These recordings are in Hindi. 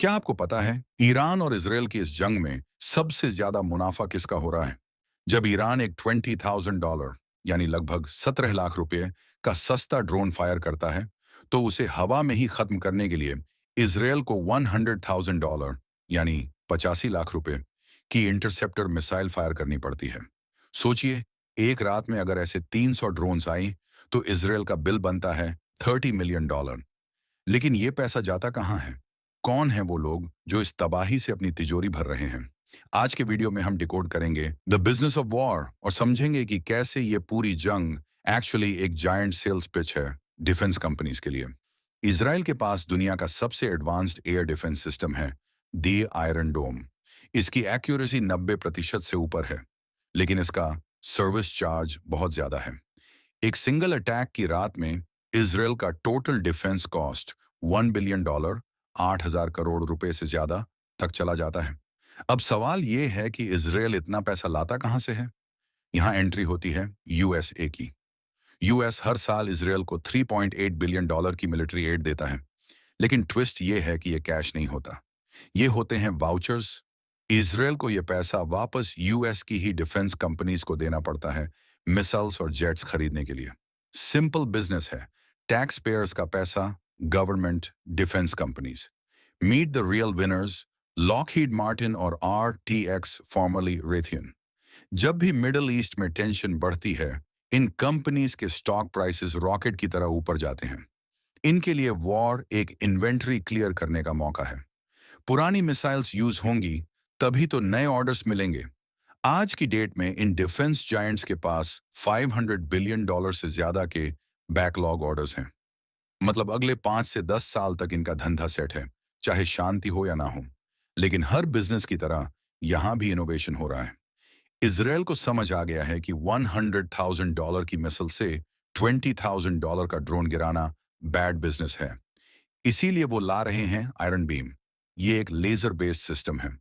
क्या आपको पता है ईरान और इसराइल की इस जंग में सबसे ज्यादा मुनाफा किसका हो रहा है? जब ईरान एक $20,000 यानी लगभग 17 लाख रुपए का सस्ता ड्रोन फायर करता है, तो उसे हवा में ही खत्म करने के लिए इसराइल को $100,000 यानी 85 लाख रुपए की इंटरसेप्टर मिसाइल फायर करनी पड़ती है। सोचिए, एक रात में अगर ऐसे 300 ड्रोन्स आई तो इसराइल का बिल बनता है $30 मिलियन। लेकिन ये पैसा जाता कहाँ है? कौन है वो लोग जो इस तबाही से अपनी तिजोरी भर रहे हैं? आज के वीडियो में हम डिकोड करेंगे द बिजनेस ऑफ वॉर और समझेंगे कि कैसे ये पूरी जंग एक्चुअली एक जायंट सेल्स पिच है डिफेंस कंपनीज के लिए। इसराइल के पास दुनिया का सबसे एडवांस्ड एयर डिफेंस सिस्टम है, दी आयरन डोम। इसकी एक्यूरेसी 90% से ऊपर है, लेकिन इसका सर्विस चार्ज बहुत ज्यादा है। एक सिंगल अटैक की रात में इसराइल का total defence cost $1 billion, 8,000 crore रुपए से ज्यादा तक चला जाता है। अब सवाल ये है कि इसराइल इतना पैसा लाता कहां से है? यहां एंट्री होती है यूएसए की। यूएस हर साल इसराइल को $3.8 बिलियन की मिलिट्री एड देता है, लेकिन ट्विस्ट ये है कि ये कैश नहीं होता। ये होते हैं वाउचर्स। इसराइल को ये पैसा वापस यूएस की ही डिफेंस कंपनीज को देना पड़ता है मिसाइल्स और जेट्स खरीदने के लिए। सिंपल बिजनेस है, टैक्स पेयर्स का पैसा, government, defence companies. Meet the real winners, Lockheed Martin और RTX फॉर्मली रेथियन। जब भी मिडिल ईस्ट में टेंशन बढ़ती है, इन कंपनीज के स्टॉक प्राइसेस रॉकेट की तरह ऊपर जाते हैं। इनके लिए वॉर एक इन्वेंट्री क्लियर करने का मौका है। पुरानी मिसाइल्स यूज होंगी, तभी तो नए ऑर्डर्स मिलेंगे। आज की डेट में इन डिफेंस जायंट्स के पास $500 बिलियन से ज्यादा के बैकलॉग ऑर्डर्स हैं। मतलब अगले 5 से 10 साल तक इनका धंधा सेट है, चाहे शांति हो या ना हो। लेकिन हर बिजनेस की तरह यहां भी इनोवेशन हो रहा है। इसराइल को समझ आ गया है कि $100,000 की मिसाइल से $20,000 का ड्रोन गिराना बैड बिजनेस है। इसीलिए वो ला रहे हैं आयरन बीम। ये एक लेजर बेस्ड सिस्टम है।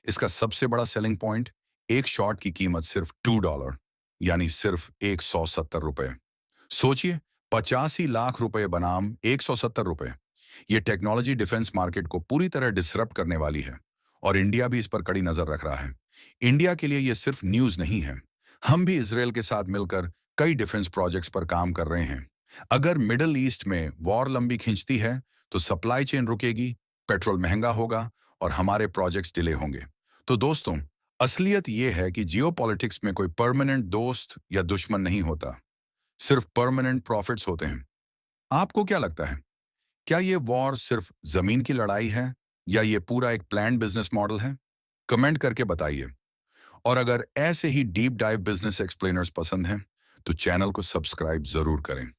इसका सबसे बड़ा सेलिंग पॉइंट, एक शॉट की कीमत सिर्फ $2 यानी सिर्फ ₹170। सोचिए, 85 लाख रुपए बनाम ₹170। ये टेक्नोलॉजी डिफेंस मार्केट को पूरी तरह डिसरप्ट करने वाली है, और इंडिया भी इस पर कड़ी नजर रख रहा है। इंडिया के लिए ये सिर्फ न्यूज नहीं है। हम भी इसराइल के साथ मिलकर कई डिफेंस प्रोजेक्ट्स पर काम कर रहे हैं। अगर मिडिल ईस्ट में वॉर लंबी खिंचती है, तो सप्लाई चेन रुकेगी, पेट्रोल महंगा होगा और हमारे प्रोजेक्ट्स डिले होंगे। तो दोस्तों, असलियत यह है कि जियोपॉलिटिक्स में कोई परमानेंट दोस्त या दुश्मन नहीं होता, सिर्फ परमानेंट प्रॉफिट्स होते हैं। आपको क्या लगता है? क्या ये वॉर सिर्फ जमीन की लड़ाई है, या ये पूरा एक प्लान्ड बिजनेस मॉडल है? कमेंट करके बताइए। और अगर ऐसे ही डीप डाइव बिजनेस एक्सप्लेनर्स पसंद हैं, तो चैनल को सब्सक्राइब जरूर करें।